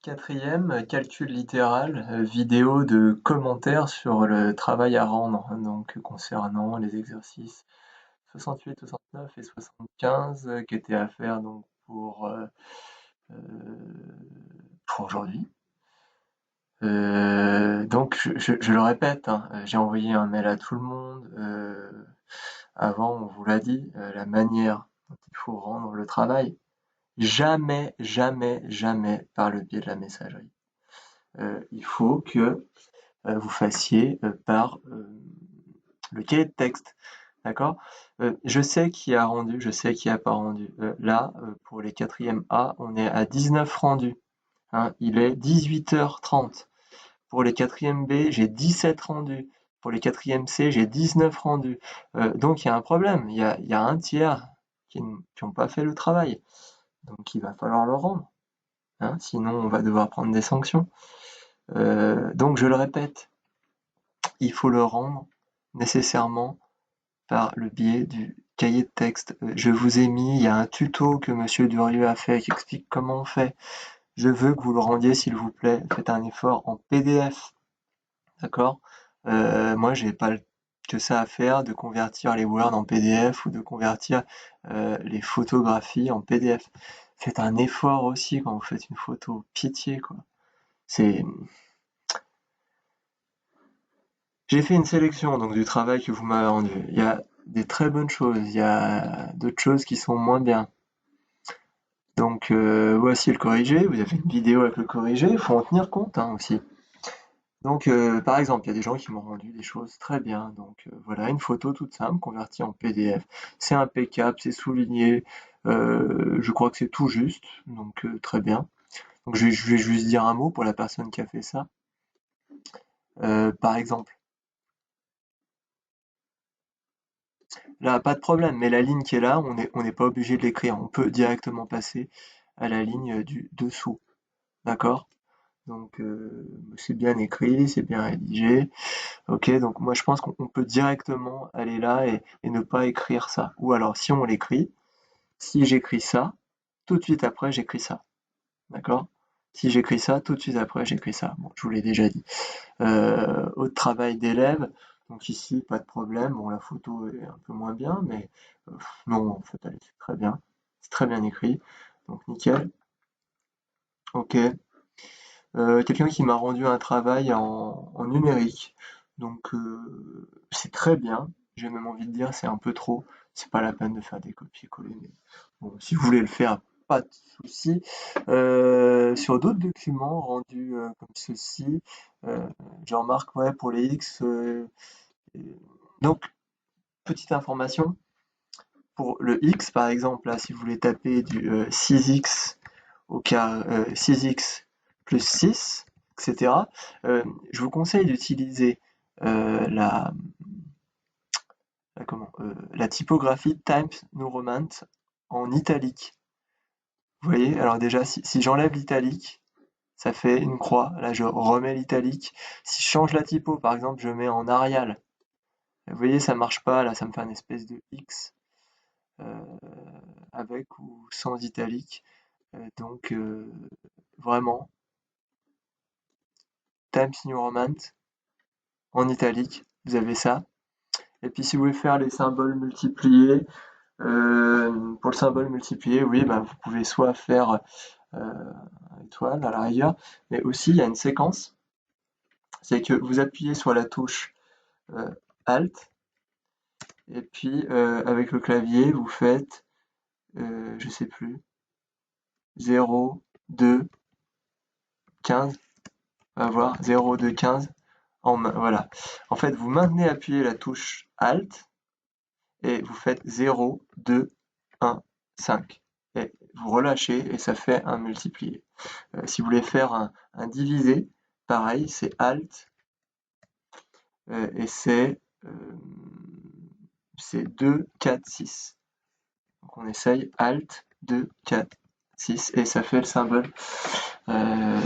Quatrième, calcul littéral, vidéo de commentaires sur le travail à rendre, donc concernant les exercices 68, 69 et 75 qui étaient à faire donc euh, pour aujourd'hui. Donc je le répète, hein, j'ai envoyé un mail à tout le monde. Avant, on vous l'a dit, la manière dont il faut rendre le travail, jamais, jamais, jamais par le biais de la messagerie. Il faut que vous fassiez par le cahier de texte. D'accord? Je sais qui a rendu, je sais qui a pas rendu. Là, pour les quatrièmes A, on est à 19 rendus. Hein, il est 18h30. Pour les quatrièmes B, j'ai 17 rendus. Pour les quatrièmes C, j'ai 19 rendus. Donc il y a un problème. Il y a un tiers qui n'ont pas fait le travail. Donc il va falloir le rendre. Hein, sinon, on va devoir prendre des sanctions. Donc je le répète, il faut le rendre nécessairement par le biais du cahier de texte. Je vous ai mis, il y a un tuto que Monsieur Durieux a fait qui explique comment on fait. Je veux que vous le rendiez, s'il vous plaît. Faites un effort en PDF. D'accord? Moi, j'ai pas que ça à faire de convertir les Word en PDF ou de convertir les photographies en PDF. Faites un effort aussi quand vous faites une photo. Pitié, quoi. C'est, J'ai fait une sélection donc du travail que vous m'avez rendu. Il y a des très bonnes choses, il y a d'autres choses qui sont moins bien. Donc voici le corrigé, vous avez une vidéo avec le corrigé, il faut en tenir compte hein, aussi. Donc par exemple, il y a des gens qui m'ont rendu des choses très bien. Donc voilà, une photo toute simple convertie en PDF. C'est impeccable, c'est souligné, je crois que c'est tout juste, donc très bien. Donc je vais juste dire un mot pour la personne qui a fait ça. Par exemple, là, pas de problème, mais la ligne qui est là, on n'est pas obligé de l'écrire. On peut directement passer à la ligne du dessous. D'accord? Donc, c'est bien écrit, c'est bien rédigé. Ok, donc moi je pense qu'on peut directement aller là et ne pas écrire ça. Ou alors, si on l'écrit, si j'écris ça, tout de suite après j'écris ça. D'accord? Si j'écris ça, tout de suite après j'écris ça. Bon, je vous l'ai déjà dit. Autre travail d'élève, donc ici pas de problème, bon la photo est un peu moins bien, mais non en fait elle est c'est très bien écrit, donc nickel, ok. Quelqu'un qui m'a rendu un travail en numérique, donc c'est très bien, j'ai même envie de dire c'est un peu trop, c'est pas la peine de faire des copier-coller, mais bon, si vous voulez le faire, pas de souci. Sur d'autres documents rendus comme ceci, euh, je remarque ouais, pour les X, donc petite information, pour le X par exemple, là si vous voulez taper du 6X au carré, 6X plus 6, etc. Je vous conseille d'utiliser la, la typographie Times New Roman en italique. Vous voyez, alors déjà, si j'enlève l'italique, ça fait une croix. Là, je remets l'italique. Si je change la typo, par exemple, je mets en Arial. Vous voyez, ça marche pas. Là, ça me fait une espèce de X avec ou sans italique. Donc, vraiment, Times New Roman en italique, vous avez ça. Et puis, si vous voulez faire les symboles multipliés, pour le symbole multiplié, oui, bah, vous pouvez soit faire étoile à la rigueur, mais aussi il y a une séquence, c'est que vous appuyez sur la touche Alt, et puis avec le clavier, vous faites, je sais plus, 0, 2, 15, on va voir, 0, 2, 15, voilà. En fait, vous maintenez appuyé la touche Alt, et vous faites 0, 2, 1, 5. Et vous relâchez, et ça fait un multiplié. Si vous voulez faire un divisé, pareil, c'est Alt, et c'est 2, 4, 6. Donc on essaye Alt, 2, 4, 6 et ça fait le symbole euh,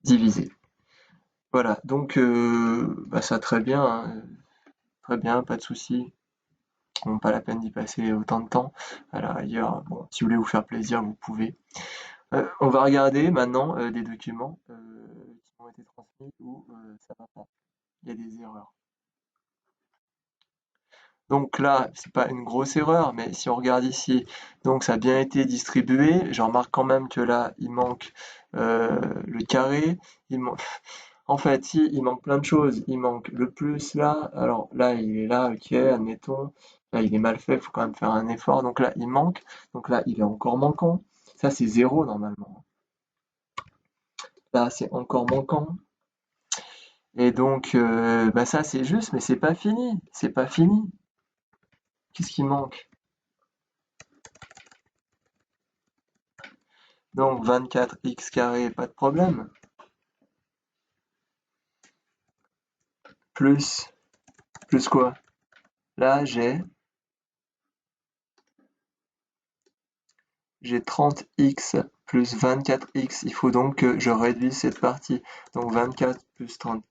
divisé. Voilà, donc bah ça très bien, hein, très bien, pas de souci. Bon, pas la peine d'y passer autant de temps. À la rigueur, bon, si vous voulez vous faire plaisir, vous pouvez. On va regarder maintenant des documents qui ont été transmis où ça va pas. Il y a des erreurs. Donc là, c'est pas une grosse erreur, mais si on regarde ici, donc ça a bien été distribué. Je remarque quand même que là, il manque le carré. Il man- En fait, si, il manque plein de choses. Il manque le plus là. Alors là, il est là, ok, admettons. Là, il est mal fait, il faut quand même faire un effort. Donc là, il manque. Donc là, il est encore manquant. Ça, c'est zéro normalement. Là, c'est encore manquant. Et donc, bah ça, c'est juste, mais c'est pas fini. C'est pas fini. Qu'est-ce qui manque? Donc 24x carré, pas de problème. Plus, plus quoi? Là, j'ai 30x plus 24x. Il faut donc que je réduise cette partie. Donc 24 plus 30,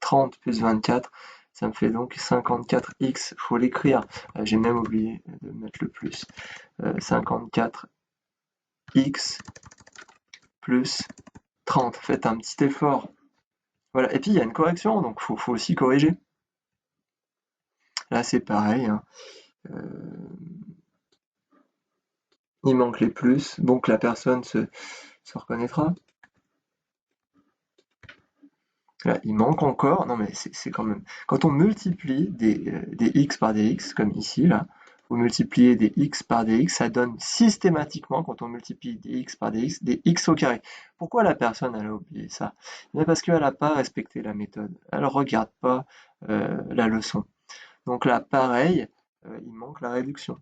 30 plus 24, ça me fait donc 54x. Faut l'écrire. J'ai même oublié de mettre le plus. 54x plus 30. Faites un petit effort. Voilà. Et puis il y a une correction, donc faut aussi corriger. Là, c'est pareil, hein. Il manque les plus, donc la personne se reconnaîtra. Là, il manque encore, non mais c'est quand même... Quand on multiplie des x par des x, comme ici, là, vous multipliez des x par des x, ça donne systématiquement, quand on multiplie des x par des x au carré. Pourquoi la personne, elle a oublié ça? Eh parce qu'elle n'a pas respecté la méthode. Elle ne regarde pas la leçon. Donc là, pareil, il manque la réduction.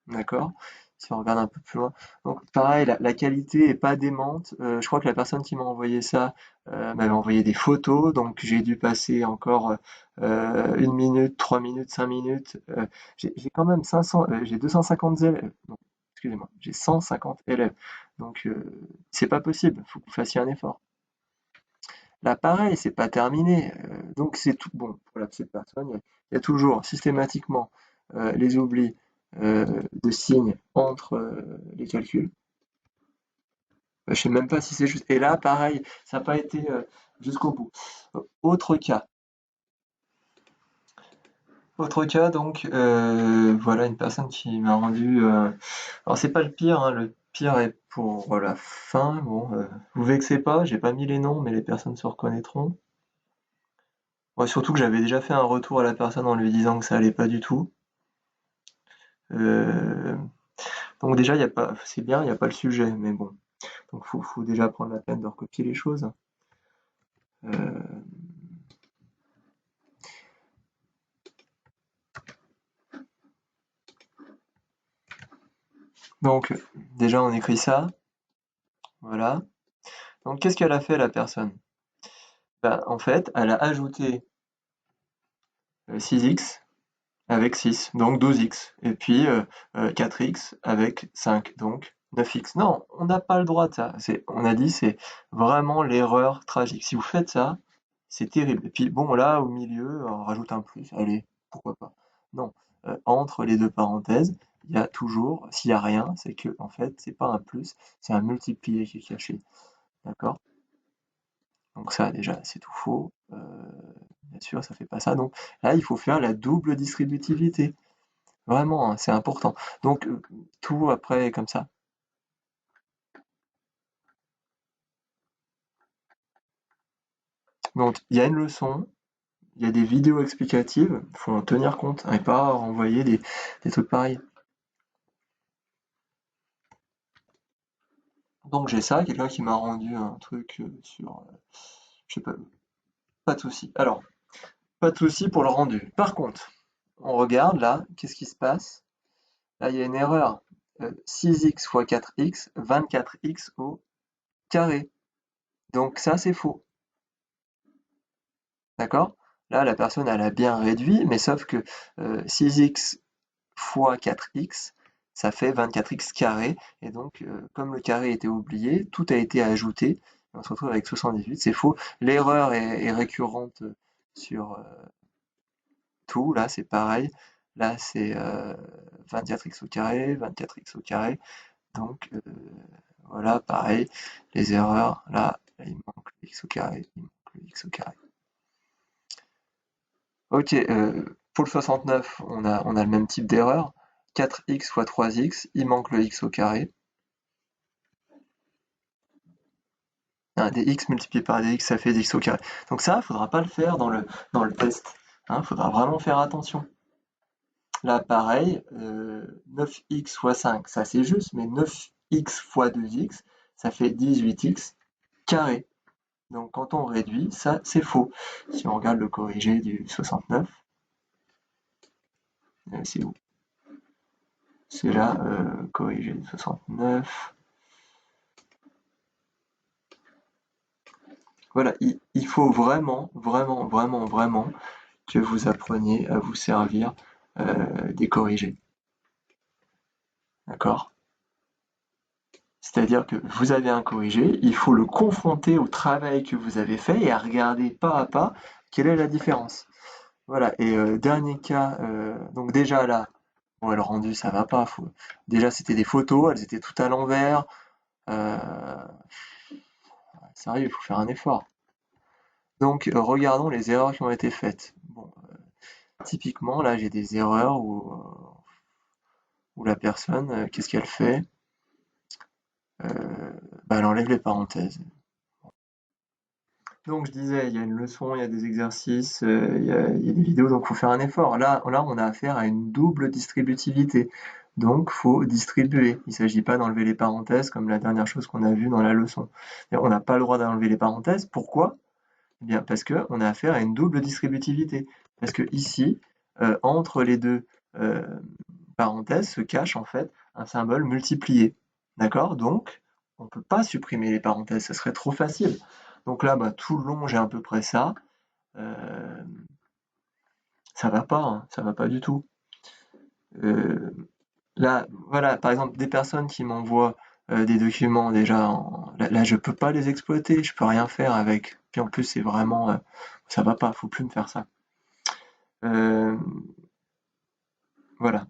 D'accord? Si on regarde un peu plus loin. Donc pareil, la qualité est pas démente. Je crois que la personne qui m'a envoyé ça m'avait envoyé des photos, donc j'ai dû passer encore 1 minute, 3 minutes, 5 minutes. J'ai quand même 500, j'ai 250 élèves. Non, excusez-moi, j'ai 150 élèves. Donc c'est pas possible, faut que vous fassiez un effort. Là, pareil, c'est pas terminé. Donc c'est tout bon pour cette personne. Il y a toujours systématiquement les oublis de signes entre les calculs. Je sais même pas si c'est juste. Et là, pareil, ça n'a pas été jusqu'au bout. Autre cas. Autre cas, donc, voilà une personne qui m'a rendu. Alors c'est pas le pire, hein, le pire est pour la fin. Bon, vous vexez pas, j'ai pas mis les noms, mais les personnes se reconnaîtront. Ouais, surtout que j'avais déjà fait un retour à la personne en lui disant que ça allait pas du tout. Euh, donc déjà, y a pas, c'est bien, il n'y a pas le sujet, mais bon. Donc faut déjà prendre la peine de recopier les choses. Euh, donc déjà, on écrit ça, voilà. Donc qu'est-ce qu'elle a fait la personne? Bah, en fait, elle a ajouté 6x avec 6, donc 12x, et puis 4x avec 5, donc 9x. Non, on n'a pas le droit de ça. On a dit c'est vraiment l'erreur tragique. Si vous faites ça, c'est terrible. Et puis bon, là, au milieu, on rajoute un plus. Allez, pourquoi pas. Non, entre les deux parenthèses, il y a toujours, s'il n'y a rien, c'est que en fait, c'est pas un plus, c'est un multiplié qui est caché. D'accord? Donc ça, déjà, c'est tout faux. Bien sûr, ça fait pas ça. Donc là, il faut faire la double distributivité. Vraiment, hein, c'est important. Donc tout après comme ça. Donc il y a une leçon, il y a des vidéos explicatives, il faut en tenir compte, hein, et pas renvoyer des trucs pareils. Donc j'ai ça, quelqu'un qui m'a rendu un truc sur, je sais pas, pas de souci. Alors, pas de souci pour le rendu. Par contre, on regarde là, qu'est-ce qui se passe? Là, il y a une erreur. 6x fois 4x, 24x au carré. Donc ça, c'est faux. D'accord? Là, la personne, elle a bien réduit, mais sauf que 6x fois 4x, ça fait 24x carré. Et donc, comme le carré était oublié, tout a été ajouté. On se retrouve avec 78. C'est faux. L'erreur est récurrente sur tout. Là, c'est pareil. là c'est 24x au carré, 24x au carré, donc voilà, pareil, les erreurs, là, il manque le x au carré, il manque le x au carré. Ok, pour le 69, on a le même type d'erreur, 4x fois 3x, il manque le x au carré. Des x multiplié par des x, ça fait des x au carré. Donc ça, il faudra pas le faire dans le test. Il faudra vraiment faire attention. Là, pareil, 9x fois 5, ça c'est juste, mais 9x fois 2x, ça fait 18x carré. Donc quand on réduit, ça c'est faux. Si on regarde le corrigé du 69, c'est où? C'est là, corrigé du 69. Voilà, il faut vraiment, vraiment, vraiment, vraiment que vous appreniez à vous servir des corrigés. D'accord? C'est-à-dire que vous avez un corrigé, il faut le confronter au travail que vous avez fait et à regarder pas à pas quelle est la différence. Voilà, et dernier cas, donc déjà là, bon, le rendu ça va pas. Déjà c'était des photos, elles étaient toutes à l'envers. Euh, Sérieux, il faut faire un effort. Donc regardons les erreurs qui ont été faites. Bon, typiquement là j'ai des erreurs où la personne, qu'est-ce qu'elle fait? Bah, elle enlève les parenthèses. Donc je disais, il y a une leçon, il y a des exercices, il y a des vidéos, donc il faut faire un effort. Là, on a affaire à une double distributivité. Donc faut distribuer. Il ne s'agit pas d'enlever les parenthèses comme la dernière chose qu'on a vue dans la leçon. Et on n'a pas le droit d'enlever les parenthèses. Pourquoi? Eh bien parce qu'on a affaire à une double distributivité. Parce que ici, entre les deux euh, parenthèses se cache en fait un symbole multiplié. D'accord? Donc, on ne peut pas supprimer les parenthèses, ce serait trop facile. Donc là, bah, tout le long, j'ai à peu près ça. Euh, Ça va pas, hein, ça va pas du tout. Euh, Là, voilà, par exemple, des personnes qui m'envoient des documents déjà, là, je peux pas les exploiter, je peux rien faire avec. Puis en plus, c'est vraiment, ça va pas, faut plus me faire ça. Euh, voilà.